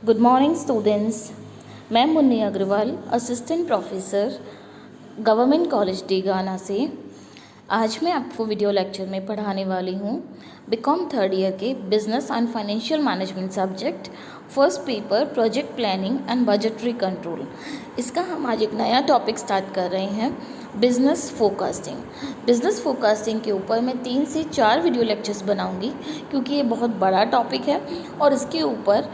Good morning students. मैं Munni Agrawal, assistant professor, government college Degana से आज मैं आपको वीडियो लेक्चर में पढ़ाने वाली हूँ बीकॉम थर्ड ईयर के business and financial management subject first paper project planning and budgetary control. इसका हम आज एक नया टॉपिक स्टार्ट कर रहे हैं, बिजनेस फोरकास्टिंग। बिजनेस फोरकास्टिंग के ऊपर मैं 3 से 4 वीडियो लेक्चर्स बनाऊंगी क्योंकि ये बहुत बड़ा टॉपिक है और इसके ऊपर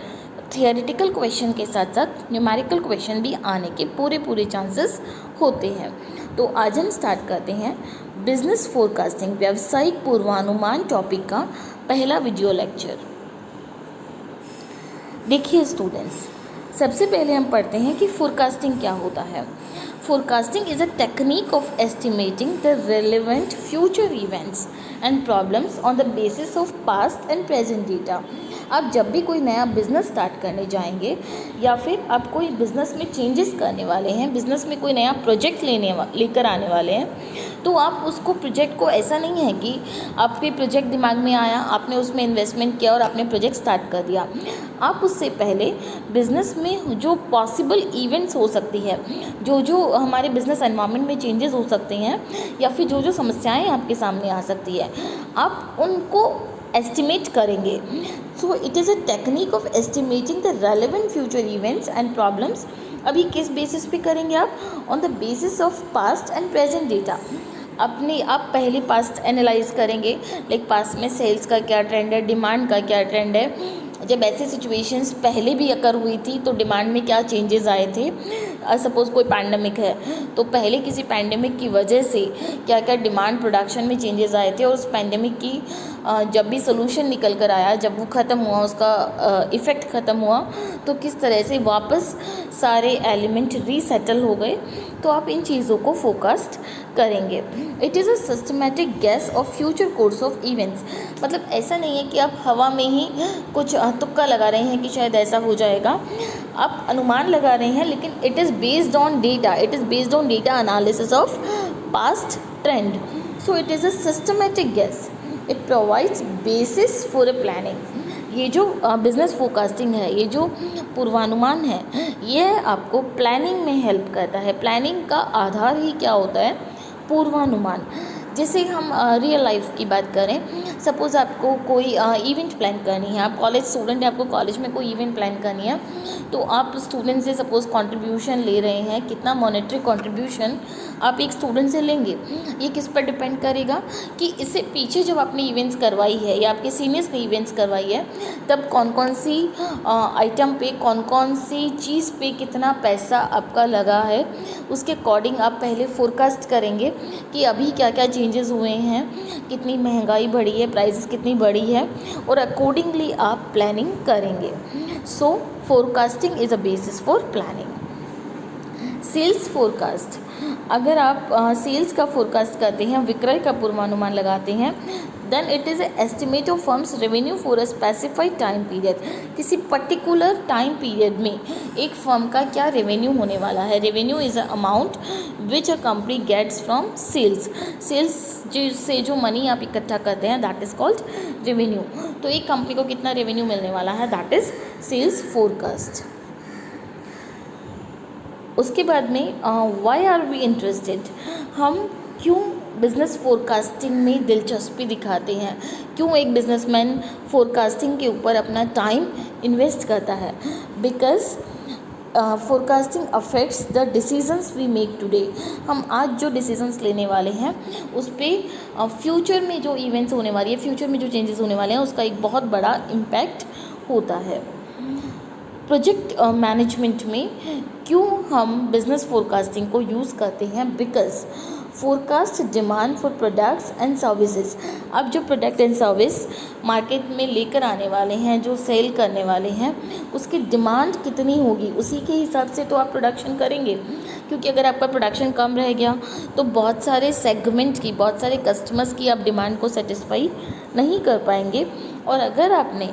थियोरेटिकल क्वेश्चन के साथ साथ न्यूमेरिकल क्वेश्चन भी आने के पूरे चांसेस होते हैं। तो आज हम स्टार्ट करते हैं बिजनेस फोरकास्टिंग, व्यावसायिक पूर्वानुमान टॉपिक का पहला वीडियो लेक्चर। देखिए स्टूडेंट्स, सबसे पहले हम पढ़ते हैं कि फोरकास्टिंग क्या होता है। Forecasting is a technique of estimating the relevant future events and problems on the basis of past and present data. आप जब भी कोई नया बिज़नेस स्टार्ट करने जाएंगे या फिर आप कोई बिज़नेस में चेंजेस करने वाले हैं, बिज़नेस में कोई नया प्रोजेक्ट लेकर आने वाले हैं, तो आप उसको प्रोजेक्ट को ऐसा नहीं है कि आपके प्रोजेक्ट दिमाग में आया, आपने उसमें इन्वेस्टमेंट किया और आपने प्रोजेक्ट स्टार्ट कर दिया। आप उससे पहले बिज़नेस में जो पॉसिबल इवेंट्स हो सकती है, जो हमारे बिज़नेस एनवायरनमेंट में चेंजेस हो सकते हैं या फिर जो समस्याएं आपके सामने आ सकती है, आप उनको एस्टिमेट करेंगे। सो it is a technique of estimating the relevant future events and problems. अभी किस बेसिस पे करेंगे आप? On the basis of past and present data. आप पहले पास्ट एनालाइज करेंगे, लाइक पास्ट में सेल्स का क्या ट्रेंड है, डिमांड का क्या ट्रेंड है, जब ऐसी सिचुएशंस पहले भी अकर हुई थी तो डिमांड में क्या चेंजेस आए थे। सपोज़ कोई पैंडमिक है तो पहले किसी पैंडमिक की वजह से क्या क्या डिमांड प्रोडक्शन में चेंजेस आए थे और उस पैंडमिक की जब भी सोल्यूशन निकल कर आया, जब वो ख़त्म हुआ, उसका इफ़ेक्ट ख़त्म हुआ, तो किस तरह से वापस सारे एलिमेंट रीसेटल हो गए। तो आप इन चीज़ों को फोकस्ड करेंगे। It is a systematic guess of future course of events. मतलब ऐसा नहीं है कि आप हवा में ही कुछ तुक्का लगा रहे हैं कि शायद ऐसा हो जाएगा, आप अनुमान लगा रहे हैं, लेकिन it is based on data, it is based on data analysis of past trend. So it is a systematic guess, it provides basis for a planning. ये जो बिज़नेस फोरकास्टिंग है, ये जो पूर्वानुमान है, ये आपको प्लानिंग में हेल्प करता है। प्लानिंग का आधार ही क्या होता है? पूर्वानुमान। जैसे हम रियल लाइफ की बात करें, सपोज़ आपको कोई इवेंट प्लान करनी है, आप कॉलेज स्टूडेंट है, आपको कॉलेज में कोई इवेंट प्लान करनी है, तो आप स्टूडेंट से सपोज़ कंट्रीब्यूशन ले रहे हैं, कितना मॉनेटरी कंट्रीब्यूशन आप एक स्टूडेंट से लेंगे, ये किस पर डिपेंड करेगा कि इससे पीछे जब आपने इवेंट्स करवाई है या आपके सीनियर्स ने इवेंट्स करवाई है, तब कौन कौन सी आइटम पे, कौन कौन सी चीज़ पे कितना पैसा आपका लगा है, उसके अकॉर्डिंग आप पहले फोरकास्ट करेंगे कि अभी क्या क्या चेंजेस हुए हैं, कितनी महंगाई बढ़ी है, प्राइसेस कितनी बढ़ी है, और अकॉर्डिंगली आप प्लानिंग करेंगे। So forecasting is a basis for planning. Sales forecast, अगर आप सेल्स का फोरकास्ट करते हैं, विक्रय का पूर्वानुमान लगाते हैं, then it is estimate of firms revenue for a specified time period. किसी पर्टिकुलर टाइम पीरियड में एक फर्म का क्या रेवेन्यू होने वाला है। Revenue is a amount which a company gets from sales. Sales से जो मनी आप इकट्ठा करते हैं, दैट इज़ कॉल्ड रेवेन्यू। तो एक कंपनी को कितना रेवेन्यू मिलने वाला है, दैट इज़ सेल्स फोरकास्ट। उसके बाद में वाई आर वी इंटरेस्टेड, हम क्यों बिज़नेस फोरकास्टिंग में दिलचस्पी दिखाते हैं, क्यों एक बिजनेसमैन फोरकास्टिंग के ऊपर अपना टाइम इन्वेस्ट करता है। Because forecasting affects the decisions we make today. हम आज जो डिसीजंस लेने वाले हैं उस पर फ्यूचर में जो इवेंट्स होने वाली है, फ्यूचर में जो चेंजेस होने वाले हैं, उसका एक बहुत बड़ा इम्पैक्ट होता है। प्रोजेक्ट मैनेजमेंट में क्यों हम बिज़नेस फोरकास्टिंग को यूज़ करते हैं? Because forecast demand for products and services. अब जो प्रोडक्ट एंड सर्विस मार्केट में लेकर आने वाले हैं, जो सेल करने वाले हैं, उसकी डिमांड कितनी होगी, उसी के हिसाब से तो आप प्रोडक्शन करेंगे। क्योंकि अगर आपका प्रोडक्शन कम रह गया तो बहुत सारे सेगमेंट की, बहुत सारे कस्टमर्स की आप डिमांड को सेटिस्फाई नहीं कर पाएंगे। और अगर आपने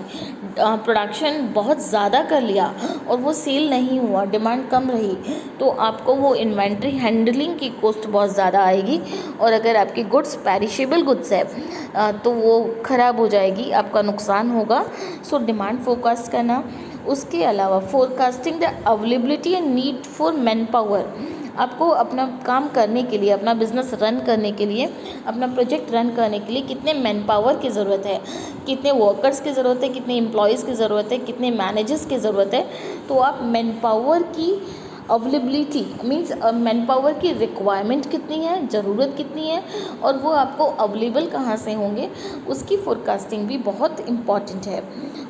प्रोडक्शन बहुत ज़्यादा कर लिया और वो सेल नहीं हुआ, डिमांड कम रही, तो आपको वो इन्वेंट्री हैंडलिंग की कॉस्ट बहुत ज़्यादा आएगी। और अगर आपकी गुड्स पेरिशेबल गुड्स है तो वो ख़राब हो जाएगी, आपका नुकसान होगा। सो डिमांड फोरकास्ट करना, उसके अलावा forecasting the availability and need for man power, आपको अपना काम करने के लिए, अपना बिजनेस रन करने के लिए, अपना प्रोजेक्ट रन करने के लिए कितने मैन पावर की ज़रूरत है, कितने वर्कर्स की ज़रूरत है, कितने एम्प्लॉयज़ की ज़रूरत है, कितने मैनेजर्स की ज़रूरत है। तो आप मैन पावर की अवेलेबिलिटी मीन्स मैन पावर की रिक्वायरमेंट कितनी है, ज़रूरत कितनी है, और वो आपको अवेलेबल कहाँ से होंगे, उसकी फोरकास्टिंग भी बहुत इम्पॉर्टेंट है।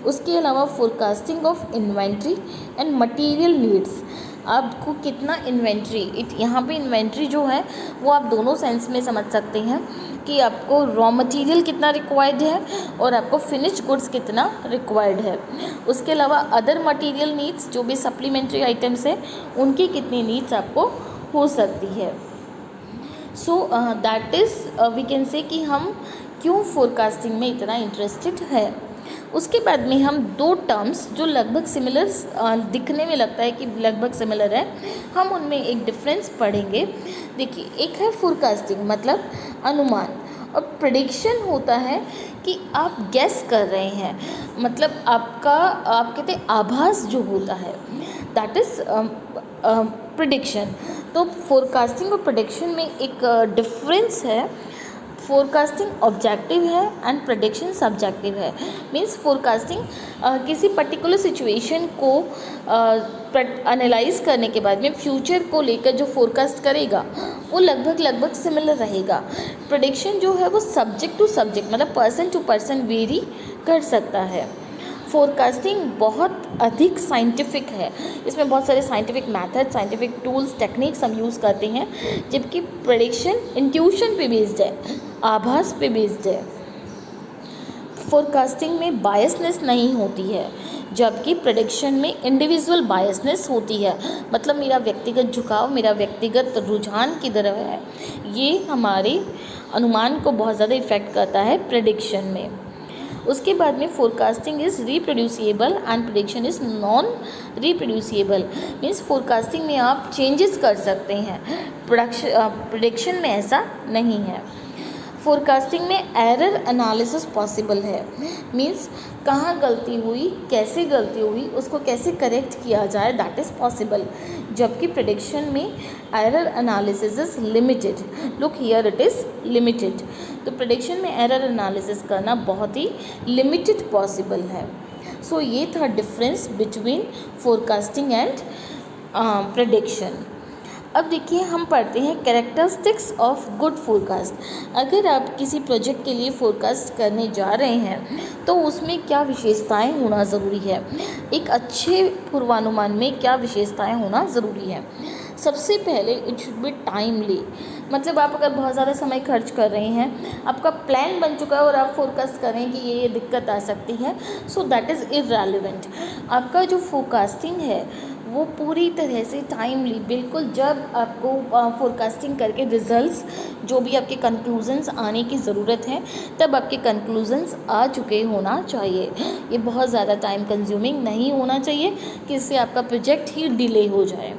उसके अलावा forecasting of inventory and material needs, आपको कितना इन्वेंट्री, यहाँ पे इन्वेंट्री जो है वो आप दोनों सेंस में समझ सकते हैं कि आपको रॉ मटेरियल कितना रिक्वायर्ड है और आपको फिनिश्ड गुड्स कितना रिक्वायर्ड है। उसके अलावा अदर मटेरियल नीड्स, जो भी सप्लीमेंट्री आइटम्स है, उनकी कितनी नीड्स आपको हो सकती है। So that is we can say कि हम क्यों फोरकास्टिंग में इतना इंटरेस्टेड है। उसके बाद में हम दो टर्म्स जो लगभग सिमिलर दिखने में लगता है कि लगभग सिमिलर है, हम उनमें एक डिफरेंस पढ़ेंगे। देखिए, एक है फोरकास्टिंग मतलब अनुमान, और प्रेडिक्शन होता है कि आप गेस कर रहे हैं, मतलब आपका आप कहते हैं आभास जो होता है, दैट इज़ प्रेडिक्शन। तो फोरकास्टिंग और प्रेडिक्शन में एक डिफरेंस है। फोरकास्टिंग ऑब्जेक्टिव है एंड प्रेडिक्शन सब्जेक्टिव है। मीन्स फोरकास्टिंग किसी पर्टिकुलर सिचुएशन को एनालाइज करने के बाद में फ्यूचर को लेकर जो फोरकास्ट करेगा वो लगभग सिमिलर रहेगा। प्रेडिक्शन जो है वो सब्जेक्ट टू सब्जेक्ट मतलब पर्सन टू पर्सन वेरी कर सकता है। फोरकास्टिंग बहुत अधिक साइंटिफिक है, इसमें बहुत सारे scientific method, scientific tools, techniques हम यूज़ करते हैं, जबकि प्रेडिक्शन इंट्यूशन पे बेस्ड है, आभास पे बेस्ड है। फोरकास्टिंग में बायसनेस नहीं होती है, जबकि प्रेडिक्शन में इंडिविजुअल बायसनेस होती है, मतलब मेरा व्यक्तिगत झुकाव, मेरा व्यक्तिगत रुझान की तरफ है, ये हमारे अनुमान को बहुत ज़्यादा इफ़ेक्ट करता है प्रेडिक्शन में। उसके बाद में forecasting is reproducible and prediction is non reproducible. Means forecasting में आप चेंजेस कर सकते हैं, प्रेडिक्शन में ऐसा नहीं है। फोरकास्टिंग में एरर एनालिसिस पॉसिबल है, मीन्स कहाँ गलती हुई, कैसे गलती हुई, उसको कैसे करेक्ट किया जाए, दैट इज़ पॉसिबल। जबकि प्रेडिक्शन में error analysis is limited. Look here, it is limited. तो प्रेडिक्शन में एरर एनालिसिस करना बहुत ही लिमिटेड पॉसिबल है। सो ये था difference between forecasting and prediction. अब देखिए, हम पढ़ते हैं कैरेक्टरिस्टिक्स ऑफ गुड फोरकास्ट। अगर आप किसी प्रोजेक्ट के लिए फोरकास्ट करने जा रहे हैं तो उसमें क्या विशेषताएं होना ज़रूरी है, एक अच्छे पूर्वानुमान में क्या विशेषताएं होना ज़रूरी है। सबसे पहले इट शुड बी टाइमली, मतलब आप अगर बहुत ज़्यादा समय खर्च कर रहे हैं, आपका प्लान बन चुका है और आप फोरकास्ट कर रहे हैं कि ये दिक्कत आ सकती है, सो दैट इज़ इररेलेवेंट। आपका जो फोरकास्टिंग है वो पूरी तरह से टाइमली, बिल्कुल जब आपको फोरकास्टिंग करके रिजल्ट्स, जो भी आपके कंक्लूजन्स आने की ज़रूरत है, तब आपके कंक्लूजन्स आ चुके होना चाहिए। ये बहुत ज़्यादा टाइम कंज्यूमिंग नहीं होना चाहिए कि इससे आपका प्रोजेक्ट ही डिले हो जाए।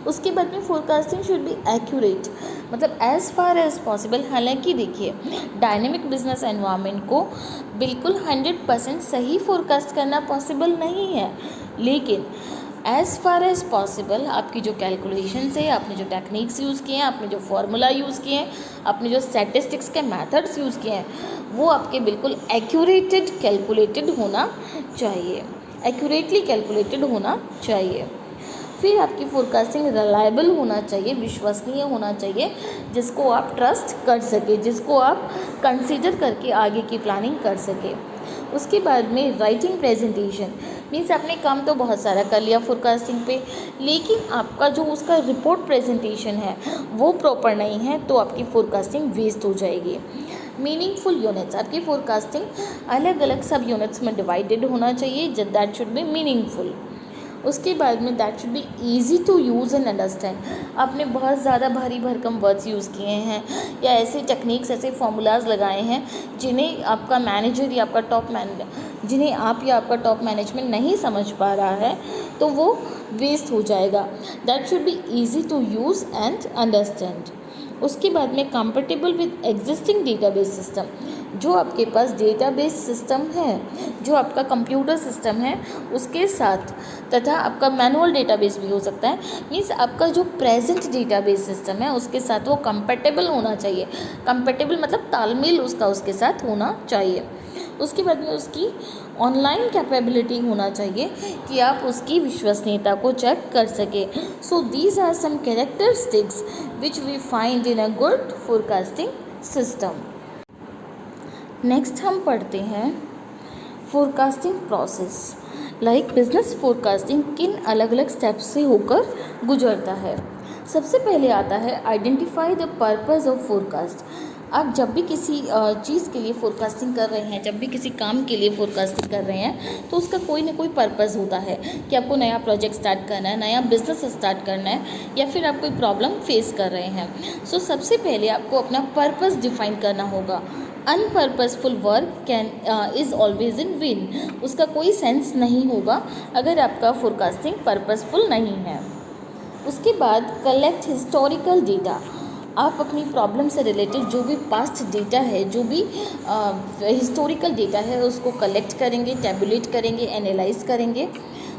उसके बाद में फोरकास्टिंग शुड बी एक्यूरेट, मतलब एज़ फार एज़ पॉसिबल। हालांकि देखिए, डायनेमिक बिजनेस एनवायरनमेंट को बिल्कुल 100% सही फोरकास्ट करना पॉसिबल नहीं है, लेकिन एज़ फार एज़ पॉसिबल आपकी जो कैलकुलेशंस है, आपने जो टेक्निक्स यूज़ किए हैं, आपने जो फार्मूला यूज़ किए हैं, आपने जो स्टैटिस्टिक्स के मेथड्स यूज़ किए हैं, वो आपके बिल्कुल एक्यूरेटेड कैलकुलेटेड होना चाहिए, एक्यूरेटली कैलकुलेटेड होना चाहिए। फिर आपकी फोरकास्टिंग रिलायबल होना चाहिए, विश्वसनीय होना चाहिए, जिसको आप ट्रस्ट कर सके, जिसको आप कंसीडर करके आगे की प्लानिंग कर सके। उसके बाद में राइटिंग प्रेजेंटेशन, मीन्स आपने काम तो बहुत सारा कर लिया फोरकास्टिंग पे, लेकिन आपका जो उसका रिपोर्ट प्रेजेंटेशन है वो प्रॉपर नहीं है, तो आपकी फोरकास्टिंग वेस्ट हो जाएगी। मीनिंगफुल यूनिट्स, आपकी फोरकास्टिंग अलग अलग सब यूनिट्स में डिवाइडेड होना चाहिए, दैट शुड बी मीनिंगफुल। उसके बाद में that should be easy to use and understand. आपने बहुत ज़्यादा भारी भरकम वर्ड्स यूज़ किए हैं या ऐसे टेक्निक्स, ऐसे फॉर्मूलाज लगाए हैं जिन्हें आपका मैनेजर या आपका जिन्हें आप या आपका टॉप मैनेजमेंट नहीं समझ पा रहा है, तो वो वेस्ट हो जाएगा। That should be easy to use and understand. उसके बाद में compatible with existing database system, जो आपके पास डेटाबेस सिस्टम है, जो आपका कंप्यूटर सिस्टम है उसके साथ, तथा आपका मैनुअल डेटाबेस भी हो सकता है, मीन्स आपका जो प्रेजेंट डेटाबेस सिस्टम है उसके साथ वो कंपैटिबल होना चाहिए। कंपैटिबल मतलब तालमेल उसका उसके साथ होना चाहिए। उसके बाद में उसकी ऑनलाइन कैपेबिलिटी होना चाहिए कि आप उसकी विश्वसनीयता को चेक कर सके। So these are some characteristics which we find in a good forecasting system. Next हम पढ़ते हैं forecasting process. Like business forecasting किन अलग अलग स्टेप्स से होकर गुजरता है। सबसे पहले आता है identify the purpose of forecast. आप जब भी किसी चीज़ के लिए फोरकास्टिंग कर रहे हैं, जब भी किसी काम के लिए फोरकास्टिंग कर रहे हैं, तो उसका कोई ना कोई पर्पस होता है कि आपको नया प्रोजेक्ट स्टार्ट करना है, नया बिजनेस स्टार्ट करना है, या फिर आप कोई प्रॉब्लम फेस कर रहे हैं। सो सबसे पहले आपको अपना पर्पस डिफाइन करना होगा। Unpurposeful work is always in vain. उसका कोई सेंस नहीं होगा अगर आपका फोरकास्टिंग पर्पसफुल नहीं है। उसके बाद कलेक्ट हिस्टोरिकल डेटा। आप अपनी प्रॉब्लम से रिलेटेड जो भी पास्ट डेटा है, जो भी हिस्टोरिकल डेटा है, उसको कलेक्ट करेंगे, टैबुलेट करेंगे, एनालाइज करेंगे।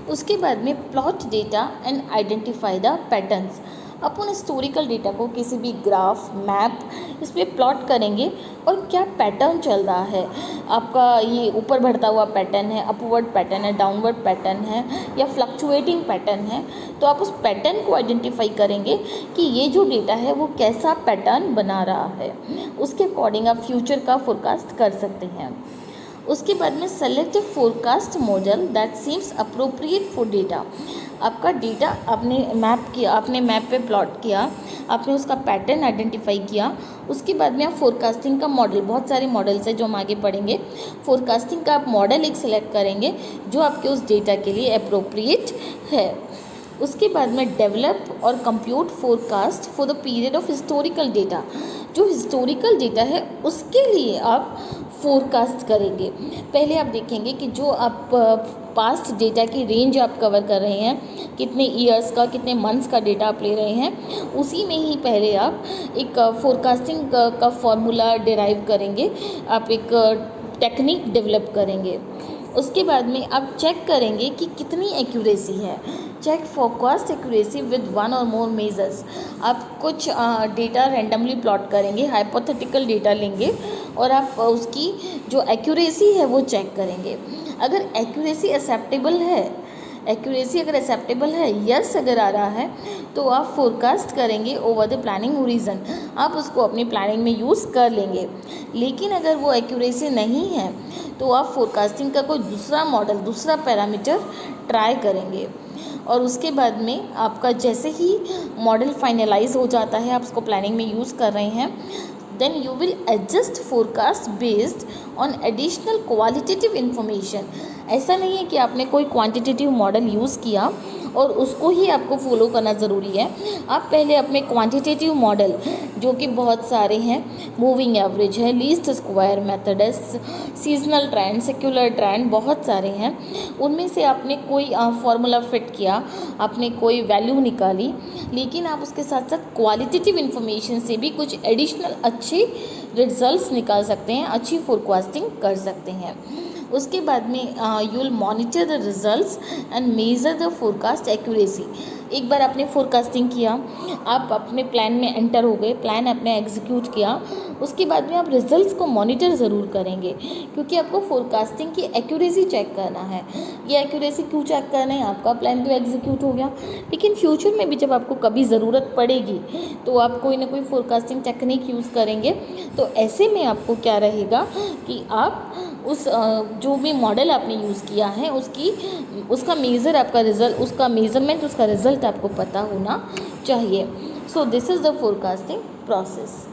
उसके बाद में plot data and identify the patterns. Upon historical data को किसी भी ग्राफ, मैप, इस पर प्लॉट करेंगे और क्या पैटर्न चल रहा है। आपका ये ऊपर बढ़ता हुआ पैटर्न है, अपवर्ड पैटर्न है, डाउनवर्ड पैटर्न है, या फ्लक्चुएटिंग पैटर्न है, तो आप उस पैटर्न को आइडेंटिफाई करेंगे कि ये जो डेटा है वो कैसा पैटर्न बना रहा है। उसके अकॉर्डिंग आप फ्यूचर का फोरकास्ट कर सकते हैं। उसके बाद में select A forecast model that seems appropriate for data. आपका डेटा आपने मैप किया, आपने मैप पे प्लॉट किया, आपने उसका पैटर्न आइडेंटिफाई किया। उसके बाद में आप फोरकास्टिंग का मॉडल, बहुत सारे मॉडल्स हैं जो हम आगे पढ़ेंगे, फोरकास्टिंग का आप मॉडल एक सिलेक्ट करेंगे जो आपके उस डेटा के लिए अप्रोप्रिएट है। उसके बाद में डेवलप और compute forecast for the period of historical data. जो हिस्टोरिकल डेटा है उसके लिए आप फोरकास्ट करेंगे। पहले आप देखेंगे कि जो आप पास्ट डेटा की रेंज आप कवर कर रहे हैं, कितने ईयर्स का, कितने मंथ्स का डेटा आप ले रहे हैं, उसी में ही पहले आप एक फोरकास्टिंग का फॉर्मूला डिराइव करेंगे, आप एक टेक्निक डेवलप करेंगे। उसके बाद में आप चेक करेंगे कि कितनी एक्यूरेसी है। Check forecast accuracy with one or more measures. आप कुछ डेटा रैंडमली प्लॉट करेंगे, हाइपोथेटिकल डेटा लेंगे और आप उसकी जो एक्यूरेसी है वो चेक करेंगे। अगर एक्यूरेसी एक्सेप्टेबल है, एक्यूरेसी अगर एक्सेप्टेबल है, यस अगर आ रहा है, तो आप फोरकास्ट करेंगे ओवर द प्लानिंग होरिजन। आप उसको अपनी प्लानिंग में यूज़ कर लेंगे। लेकिन अगर वो एक्यूरेसी नहीं है तो आप फोरकास्टिंग का कोई दूसरा मॉडल, दूसरा पैरामीटर ट्राई करेंगे। और उसके बाद में आपका जैसे ही मॉडल फाइनलाइज हो जाता है, आप उसको प्लानिंग में यूज़ कर रहे हैं, then you will adjust forecast based on additional qualitative information। ऐसा नहीं है कि आपने कोई क्वांटिटेटिव मॉडल यूज़ किया और उसको ही आपको फॉलो करना ज़रूरी है। आप पहले अपने क्वांटिटेटिव मॉडल, जो कि बहुत सारे हैं, मूविंग एवरेज है, लीस्ट स्क्वायर मेथड है, सीजनल ट्रेंड, सेक्युलर ट्रेंड, बहुत सारे हैं, उनमें से आपने कोई फार्मूला फिट किया, आपने कोई वैल्यू निकाली, लेकिन आप उसके साथ साथ क्वालिटेटिव इन्फॉर्मेशन से भी कुछ एडिशनल अच्छे रिजल्ट्स निकाल सकते हैं, अच्छी फोरकास्टिंग कर सकते हैं। उसके बाद में you will monitor the results and measure the forecast accuracy. एक बार आपने फोरकास्टिंग किया, आप अपने प्लान में एंटर हो गए, प्लान आपने एग्जीक्यूट किया, उसके बाद में आप रिजल्ट्स को मॉनिटर ज़रूर करेंगे, क्योंकि आपको फोरकास्टिंग की एक्यूरेसी चेक करना है। ये एक्यूरेसी क्यों चेक करना है? आपका प्लान तो एग्जीक्यूट हो गया, लेकिन फ्यूचर में भी जब आपको कभी ज़रूरत पड़ेगी तो आप कोई ना कोई फोरकास्टिंग टेक्निक यूज़ करेंगे। तो ऐसे में आपको क्या रहेगा कि आप उस जो भी मॉडल आपने यूज़ किया है उसका मेज़र, आपका रिज़ल्ट, उसका मेज़रमेंट, उसका रिज़ल्ट आपको पता होना चाहिए। So this is the forecasting process.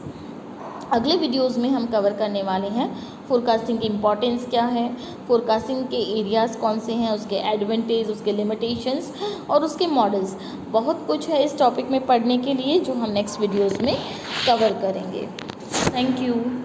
अगले वीडियोज़ में हम कवर करने वाले हैं फोरकास्टिंग की इम्पॉर्टेंस क्या है, फोरकास्टिंग के एरियाज़ कौन से हैं, उसके एडवांटेज, उसके लिमिटेशंस और उसके मॉडल्स। बहुत कुछ है इस टॉपिक में पढ़ने के लिए जो हम नेक्स्ट वीडियोज़ में कवर करेंगे। Thank you.